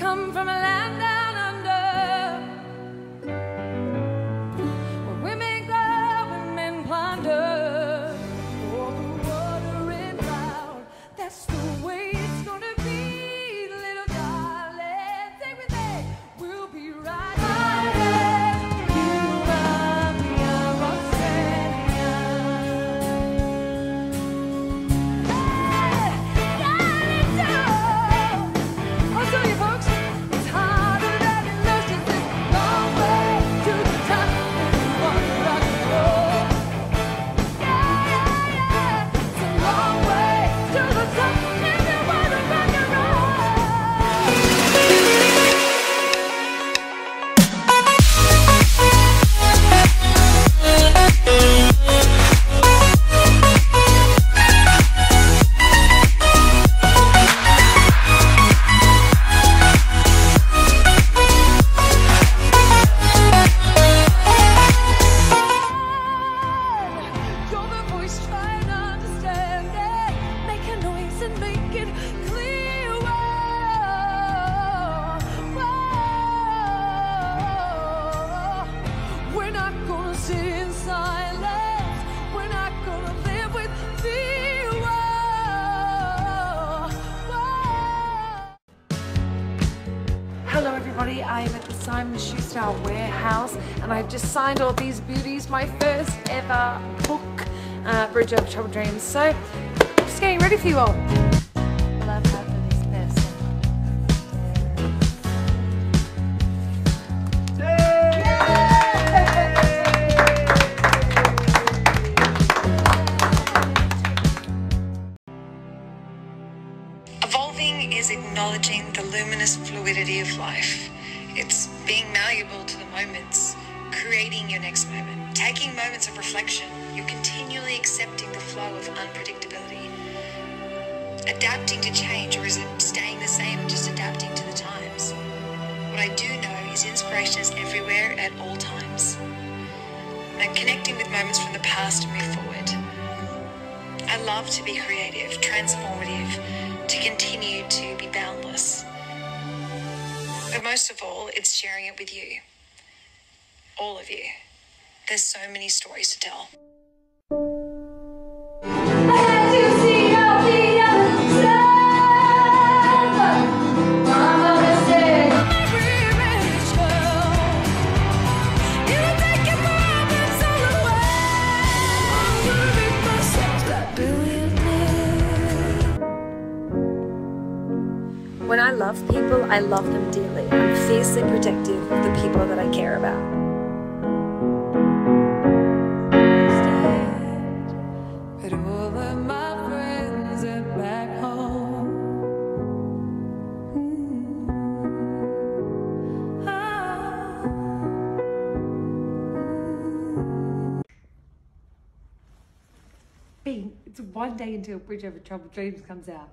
come from a land down under, where women go and men plunder. Oh, the water is loud, that's the way it's gonna be, little darling. Take me there, we'll be right back. Hello everybody, I am at the Simon Schuster warehouse and I've just signed all these beauties, my first ever book, Bridge Over Troubled Dreams. So, I'm just getting ready for you all. I love that for this person. Evolving is acknowledging the luminous fluidity of life. It's being malleable to the moments, creating your next moment, taking moments of reflection. You're continually accepting the flow of unpredictability. Adapting to change, or is it staying the same and just adapting to the times? What I do know is inspiration is everywhere at all times. And connecting with moments from the past to move forward. I love to be creative, transformative, to continue to be boundless. But most of all, it's sharing it with you. All of you. There's so many stories to tell. When I love people, I love them dearly. I'm fiercely protective of the people that I care about. But all of my friends are back home. Bean, it's one day until Bridge Over Troubled Dreams comes out.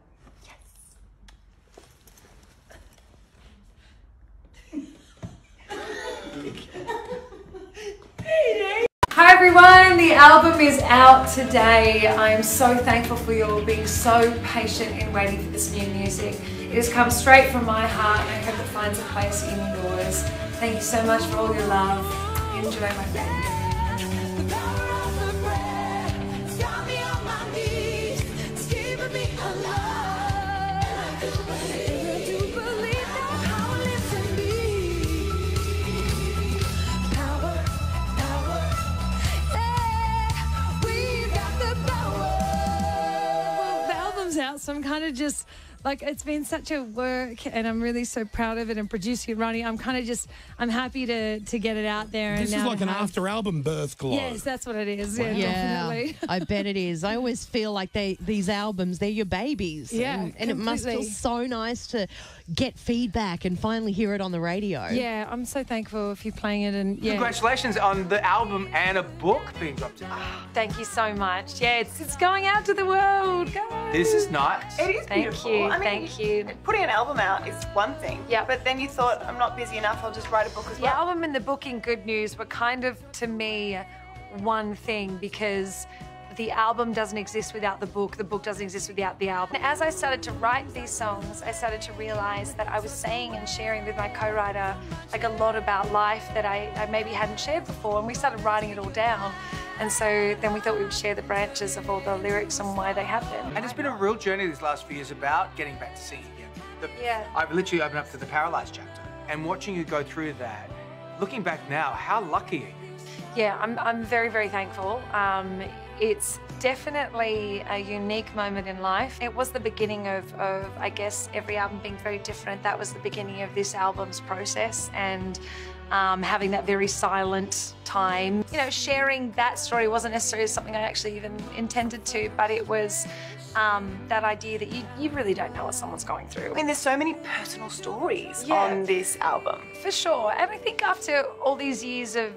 Hi everyone, the album is out today. I am so thankful for you all being so patient in waiting for this new music. It has come straight from my heart and I hope it finds a place in yours. Thank you so much for all your love. Enjoy, my friend. Out, so I'm kind of just like, it's been such a work and I'm really so proud of it, and producing and writing, I'm kind of just, I'm happy to get it out there. This is like an after album birth, Glo. Yes, that's what it is. Wow. Yeah, definitely. I bet it is. I always feel like these albums, they're your babies. Yeah, and it must feel so nice to get feedback and finally hear it on the radio. Yeah, I'm so thankful if you're playing it, and yeah. Congratulations on the album and a book being dropped today. Thank you so much. Yeah, it's going out to the world. Go. This is nice. It is beautiful. Thank you. I mean, Thank you. Putting an album out is one thing. Yeah. But then you thought, I'm not busy enough, I'll just write a book as The well. album and the book in Good News were kind of, to me, one thing, because the album doesn't exist without the book doesn't exist without the album. As I started to write these songs, I started to realize that I was saying and sharing with my co-writer like a lot about life that I maybe hadn't shared before, and we started writing it all down. And so then we thought we would share the branches of all the lyrics and why they happened. And it's been a real journey these last few years about getting back to singing again. Yeah. I've literally opened up to the Paralysed chapter, and watching you go through that, looking back now, how lucky are you? Yeah, I'm very, very thankful. It's definitely a unique moment in life. It was the beginning of, I guess, every album being very different. That was the beginning of this album's process, and having that very silent time. You know, sharing that story wasn't necessarily something I actually even intended to, but it was that idea that you really don't know what someone's going through. I mean, there's so many personal stories on this album. For sure, and I think after all these years of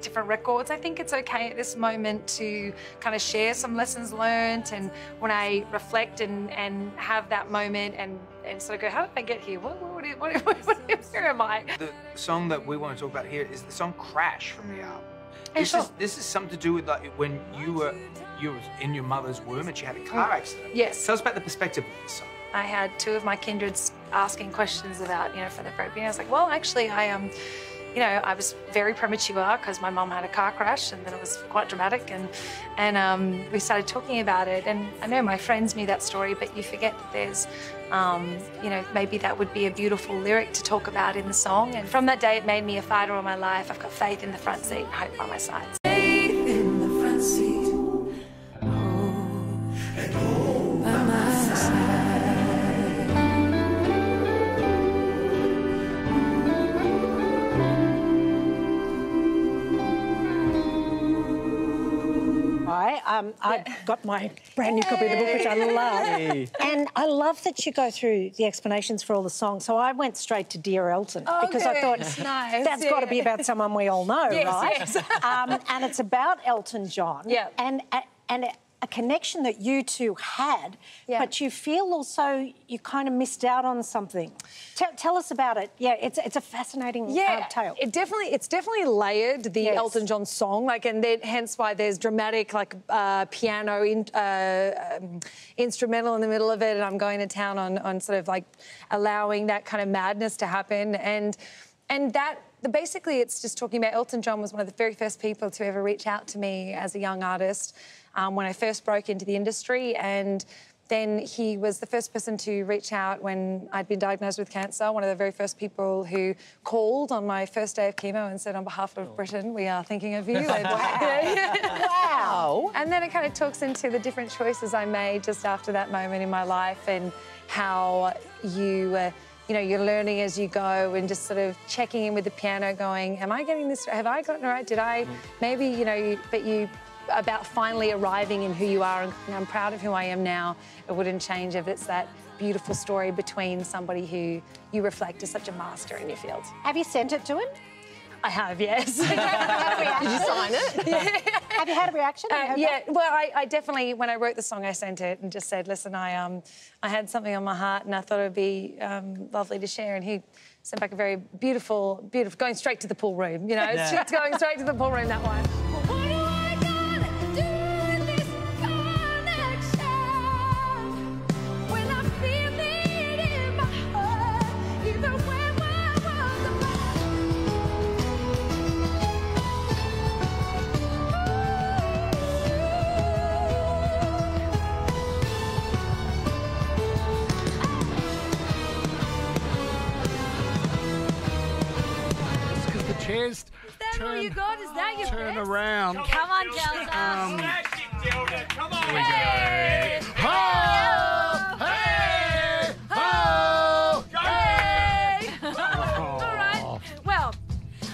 different records, I think it's okay at this moment to kind of share some lessons learned, and when I reflect and have that moment and sort of go, how did I get here? Where am I? The song that we want to talk about here is the song Crash from the album. This is something to do with like when you were in your mother's womb and she had a car accident. Yes. Tell us about the perspective of this song. I had two of my kindreds asking questions about, you know, from the very beginning. I was like, well, actually, you know, I was very premature because my mum had a car crash, and then it was quite dramatic, and we started talking about it. And I know my friends knew that story, but you forget that there's, you know, maybe that would be a beautiful lyric to talk about in the song. And from that day, it made me a fighter all my life. I've got faith in the front seat and hope by my side. Faith in the front seat, and hope by my side. I got my brand new copy of the book, which I love. And I love that you go through the explanations for all the songs. So I went straight to Dear Elton because I thought that's got to be about someone we all know, right? Yes. And it's about Elton John. Yeah. And a connection that you two had, but you feel also you kind of missed out on something. Tell us about it. Yeah, it's a fascinating tale. It's definitely layered, the Elton John song, like, and hence why there's dramatic, like, piano instrumental in the middle of it, and I'm going to town on sort of like allowing that kind of madness to happen, and that. Basically, it's just talking about Elton John was one of the very first people to ever reach out to me as a young artist when I first broke into the industry, and then he was the first person to reach out when I'd been diagnosed with cancer, one of the very first people who called on my first day of chemo and said, on behalf of Britain, we are thinking of you. Wow. And then it kind of talks into the different choices I made just after that moment in my life, and how you know, you're learning as you go, and just sort of checking in with the piano going, am I getting this, have I gotten it right? Did I, maybe, you know, about finally arriving in who you are, and I'm proud of who I am now. It wouldn't change if it's that beautiful story between somebody who you reflect as such a master in your field. Have you sent it to him? I have, yes. Did you sign it? Yeah. Have you had a reaction? Yeah, well, I definitely, when I wrote the song, I sent it and just said, listen, I had something on my heart and I thought it would be lovely to share. And he sent back a very beautiful, going straight to the pool room, you know. It's going straight to the pool room, that one. What do I gotta do with this connection when I feel it in my heart, even when my world's apart? It's because the chairs Is that all you got? Is that your turn best? around. Come on, Gl0bal. Come on. Here we go. Hey! Ho! Hey! Ho! Hey! All right. Well,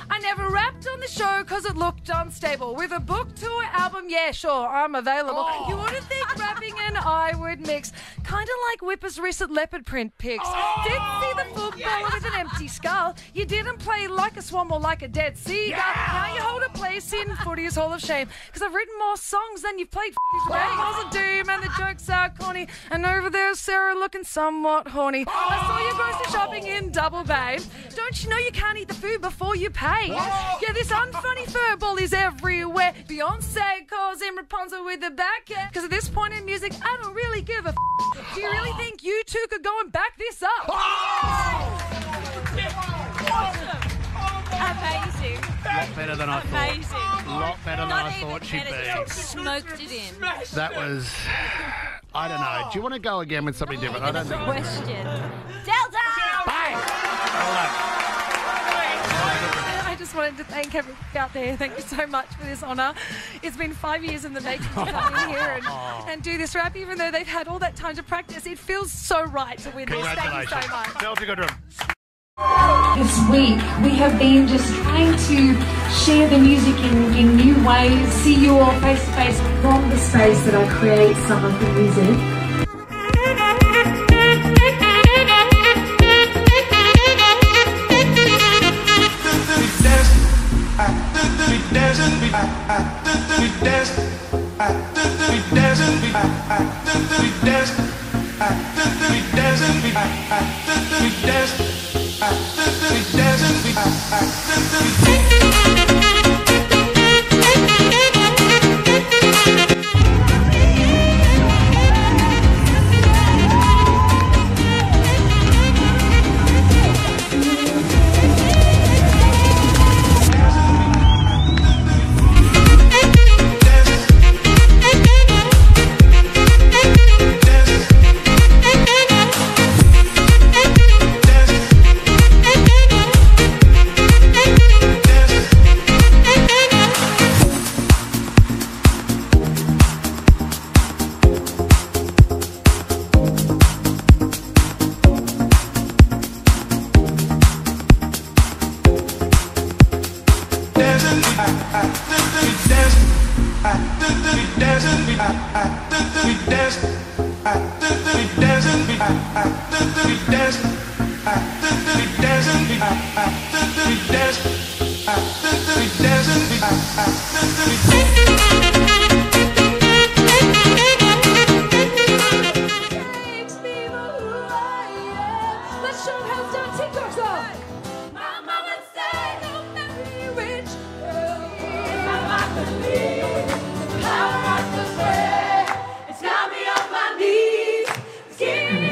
I never rapped on the show because it looked unstable. With a book, tour, album, yeah, sure, I'm available. You wouldn't think rapping and I would mix. Kind of like Whipper's wrist at leopard print pics. Didn't see the football with an empty skull. You didn't play like a swan or like a dead seagull. Now you hold a place in footy's Hall of Shame. Because I've written more songs than you've played Balls of Doom, and the jokes are corny. And over there, Sarah looking somewhat horny. I saw you grocery shopping in Double Bay. Don't you know you can't eat the food before you pay? Yeah, this unfunny furball is everywhere. Beyonce calls him Rapunzel with the back end. Because at this point in music, I don't really give a f. Do you really think you two could go and back this up? Amazing. A lot better than I thought. Amazing. A lot better than I thought she'd be. Smoked it in. That was, I don't know. Do you want to go again with something different? I don't think. Question. Delta! Bang! Well done. I just wanted to thank everyone out there. Thank you so much for this honour. It's been 5 years in the making to come in here and do this rap, even though they've had all that time to practice. It feels so right to win this. Thank you so much. Delta Goodrem. This week we have been just trying to share the music in new ways, see you all face to face from the space that I create some of the music.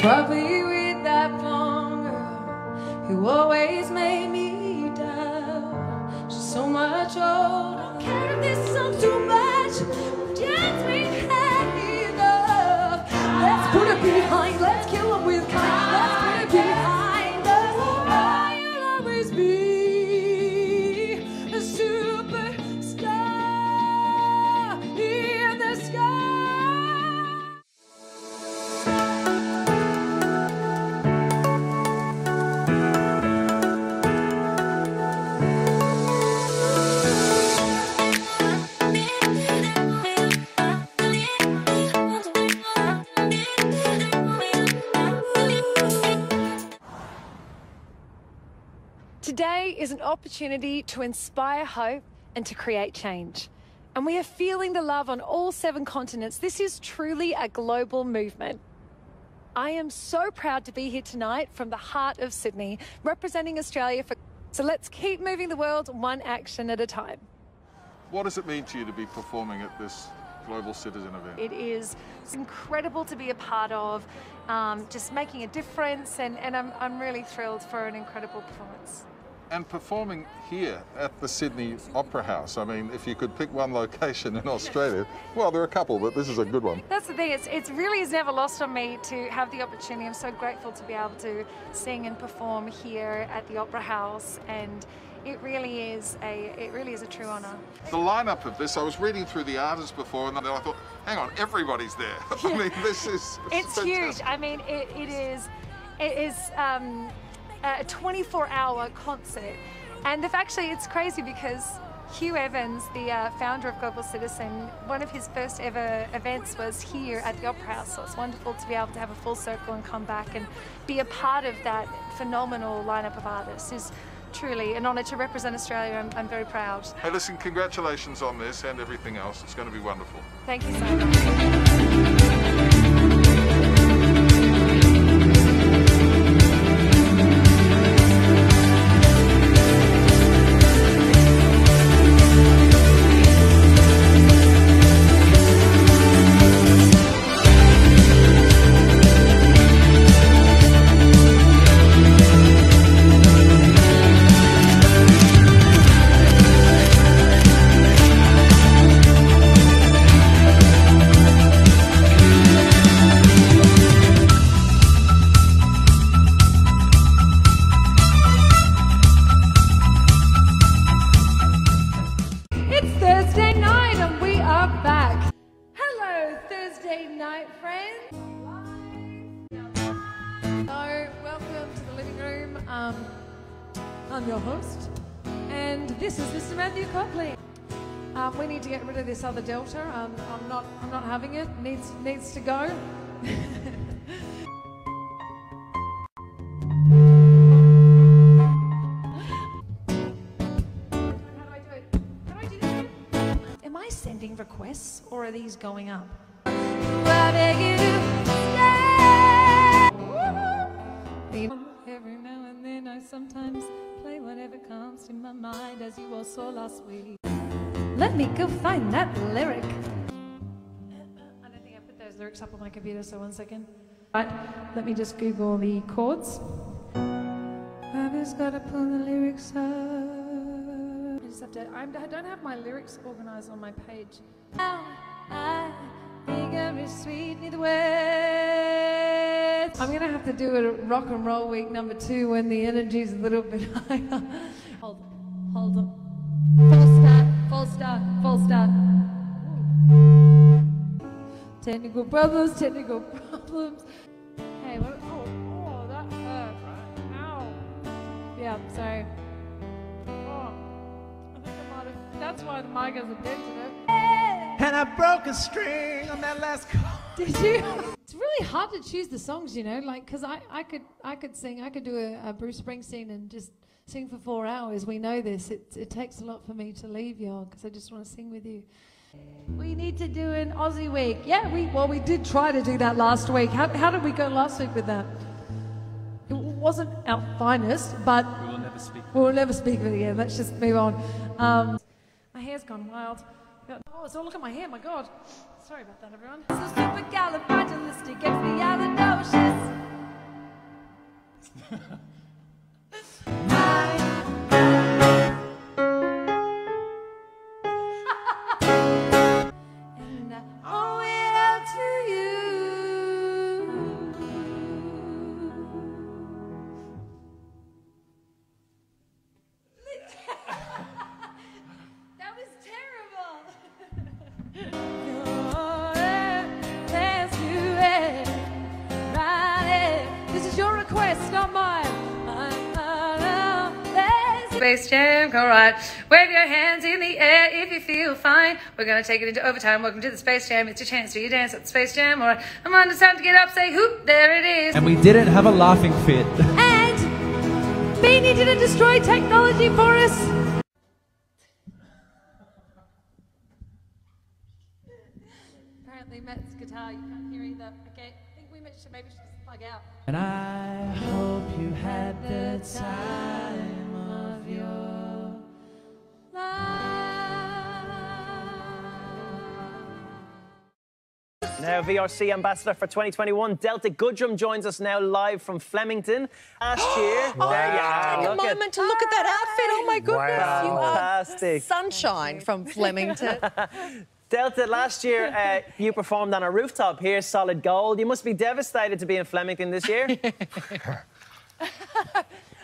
Probably with that blonde girl who always made me down. She's so much older. Don't care if this song's too much. Just we've had enough. Let's put it behind. Let's kill them with kind. Let's put it behind us. I'll always be a superstar in the sky. Today is an opportunity to inspire hope and to create change. And we are feeling the love on all 7 continents. This is truly a global movement. I am so proud to be here tonight from the heart of Sydney, representing Australia. So let's keep moving the world one action at a time. What does it mean to you to be performing at this Global Citizen event? It is incredible to be a part of, just making a difference, and I'm really thrilled for an incredible performance. And performing here at the Sydney Opera House, I mean, if you could pick one location in Australia, well, there are a couple, but this is a good one. That's the thing, it really is never lost on me to have the opportunity. I'm so grateful to be able to sing and perform here at the Opera House, and it really is a true honour. The lineup of this, I was reading through the artists before, and then I thought, hang on, everybody's there. I mean, this is it's fantastic. Huge. I mean, it is a 24-hour concert, and actually it's crazy because Hugh Evans, the founder of Global Citizen, one of his first ever events was here at the Opera House, so it's wonderful to be able to have a full circle and come back and be a part of that phenomenal lineup of artists. Is truly an honour to represent Australia. I'm very proud. Hey, listen, congratulations on this and everything else. It's going to be wonderful. Thank you so much. I'm your host, and this is Mr. Matthew Copley. We need to get rid of this other Delta. I'm not having it. Needs to go. Am I sending requests, or are these going up? I beg you to stay. Every now and then I sometimes play whatever comes to my mind, as you all saw last week. Let me go find that lyric. I don't think I put those lyrics up on my computer, so 1 second. Right, let me just Google the chords. I've just got to pull the lyrics up. I just have to, I don't have my lyrics organized on my page. I think I'm sweet neither way. I'm gonna have to do it at Rock and Roll Week #2 when the energy's a little bit higher. Hold on. Full start. Technical problems. Hey, what? Oh, that hurt. Ow. Yeah, sorry. Oh, I think I might have. That's why the mic has a dent in it. And I broke a string on that last chord. Did you? It's really hard to choose the songs, you know, like, because I could sing, I could do a Bruce Springsteen and just sing for 4 hours. We know this. It takes a lot for me to leave y'all, because I just want to sing with you. We need to do an Aussie week. Yeah, we did try to do that last week. How did we go last week with that? It wasn't our finest, but we will never speak of it again. Let's just move on. My hair's gone wild. Oh, so look at my hair, my God. Sorry about that, everyone. So supercalifragilisticexpialidocious. And I owe it all to you. That was terrible. This is your request, not mine. Space Jam, all right. Wave your hands in the air if you feel fine. We're going to take it into overtime. Welcome to the Space Jam. It's your chance to dance at the Space Jam. All right, come on, it's time to get up. Say hoop, there it is. And we didn't have a laughing fit. And Beanie didn't destroy technology for us. Apparently Matt's guitar, you can't hear either. Okay, I think we should maybe just plug out. And I hope you had the time of your Now, VRC Ambassador for 2021, Delta Goodrem joins us now live from Flemington. Last year, there you are. Take a moment to look at that outfit. Oh my goodness, Wow. you are Fantastic. sunshine from Flemington. Delta, last year you performed on a rooftop here, Solid Gold. You must be devastated to be in Flemington this year.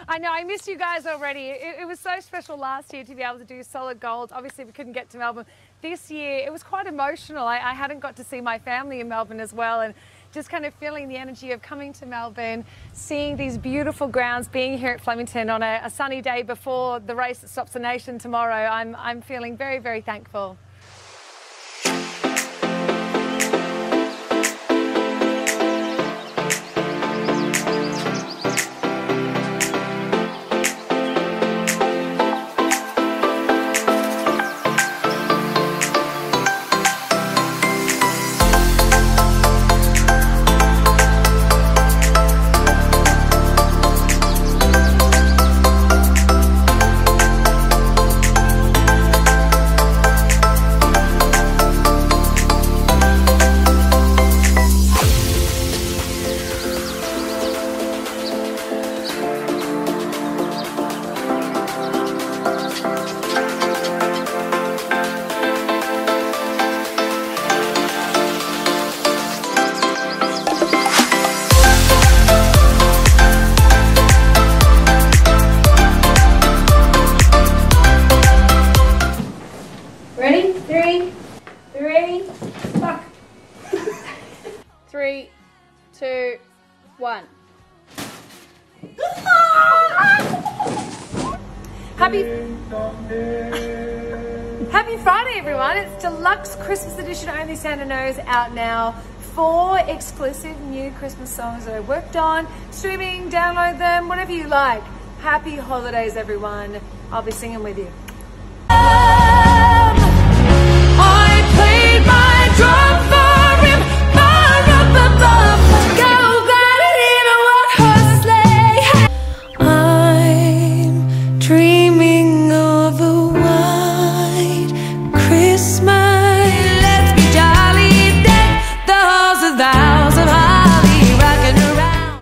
I know, I missed you guys already. It was so special last year to be able to do Solid Gold. Obviously, we couldn't get to Melbourne. This year, it was quite emotional. I hadn't got to see my family in Melbourne as well. And just kind of feeling the energy of coming to Melbourne, seeing these beautiful grounds, being here at Flemington on a sunny day before the race that stops the nation tomorrow. I'm feeling very, very thankful. Ready? Three, fuck. 3, 2, 1. Happy Friday, everyone. It's Deluxe Christmas Edition Only Santa Knows out now. 4 exclusive new Christmas songs that I worked on. Streaming, download them, whatever you like. Happy holidays, everyone. I'll be singing with you. I played my drum for him, far up above. Go gliding in a one-horse sleigh. I'm dreaming of a white Christmas. Let's be jolly, deck the halls with boughs of holly, rocking around.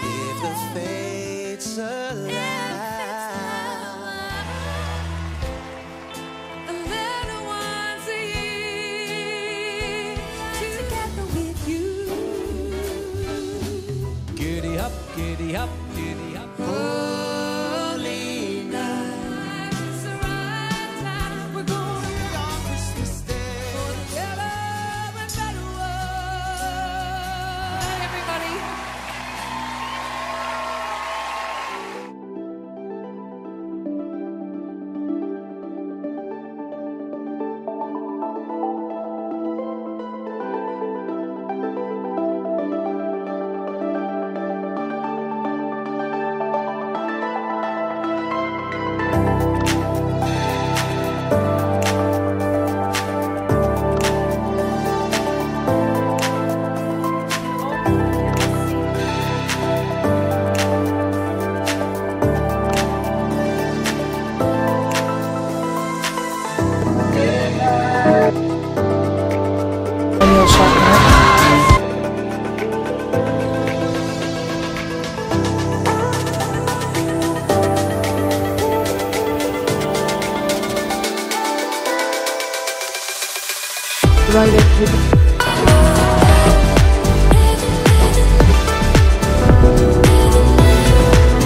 If the fates allow, a little once a year, together with you. giddy up, giddy up, giddy up. Holy night, It's the right time. We're going on Christmas Day. for the better and better world. Everybody.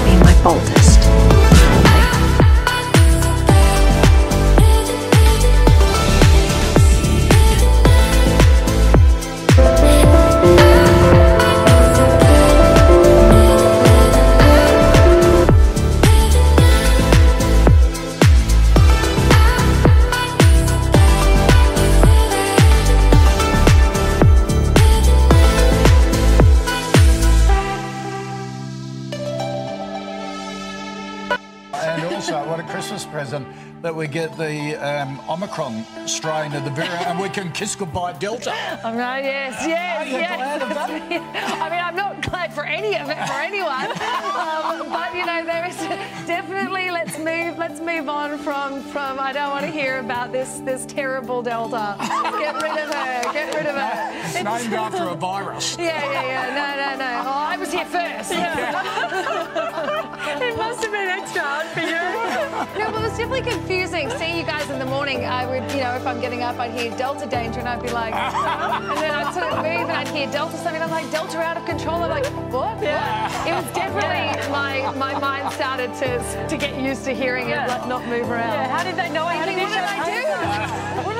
Be my boldest. And also, what a Christmas present that we get the Omicron strain of the variant and we can kiss goodbye Delta. I'm right, yes. Are you glad of that? I mean, I'm not glad fight for any of it for anyone. But you know, there is definitely let's move on from I don't want to hear about this terrible Delta. Get rid of her. Get rid of her. It's named after a virus. Yeah. No. Oh, I was here first. It must have been extra hard for you. No, well, it was definitely confusing. Seeing you guys in the morning, I would, you know, if I'm getting up, I'd hear Delta danger, and I'd be like, and then I'd sort of move, and I'd hear Delta something. I'm like, Delta out of control. I'm like, what? Yeah. What? It was definitely my mind started to get used to hearing it, like, not move around. Yeah. How did they know? How did what did I do? What